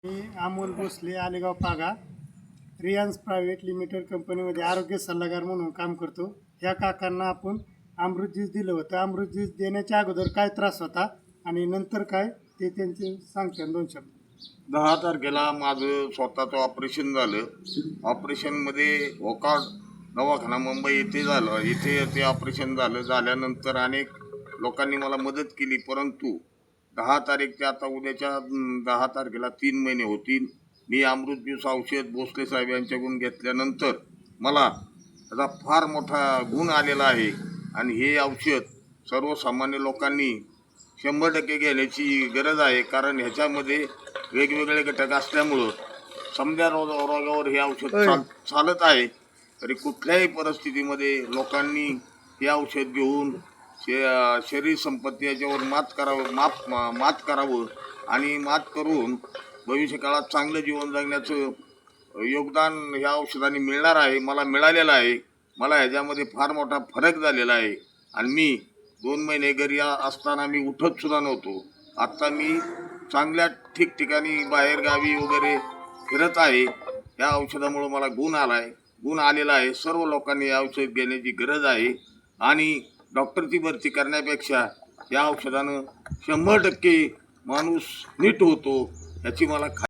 मी अमोल भोसले आलेगाव पागा रियांस private limited कंपनीमध्ये आरोग्य सल्लागार म्हणून काम करतो. ह्या काकांना आपण अमृत ज्यूस दिलं होतं. अमृत ज्यूस देण्याच्या अगोदर काय त्रास होता आणि नंतर काय ते त्यांचे सांगते 2 शब्द. 10 तारखेला माझं स्वतःचं ऑपरेशन झालं. ऑपरेशनमध्ये वोकार्ड दवाखाना मुंबई येथे झालं. इथे ते ऑपरेशन झाल्यानंतर अनेक लोकांनी मला मदत केली, परंतु 10 तारीखच्या आता उद्याच्या 10 तारखेला 3 महिने होतील. मी अमृत ज्यूस औषध भोसले साहेब यांच्याकडून घेतल्यानंतर मला त्याचा फार मोठा गुण आलेला आहे आणि हे औषध सर्वसामान्य लोकांनी 100% घेण्याची गरज आहे. कारण ह्याच्यामध्ये वेगवेगळे घटक असल्यामुळं समजा रोगावर हे औषध चालत आहे. तरी कुठल्याही परिस्थितीमध्ये लोकांनी हे औषध घेऊन शरीर संपत्ती याच्यावर मात करावं आणि मात करून भविष्यकाळात चांगलं जीवन जगण्याचं योगदान ह्या औषधाने मिळणार आहे. मला मिळालेलं आहे. मला ह्याच्यामध्ये फार मोठा फरक झालेला आहे आणि मी 2 महिने घरी असताना मी उठत सुद्धा नव्हतो. आत्ता मी चांगल्या ठिकठिकाणी बाहेर गावी वगैरे फिरत आहे. या औषधामुळे मला गुण आलेला आहे. सर्व लोकांनी या औषध घेण्याची गरज आहे आणि डॉक्टरची भरती करण्यापेक्षा या औषधानं 100% माणूस नीट होतो याची मला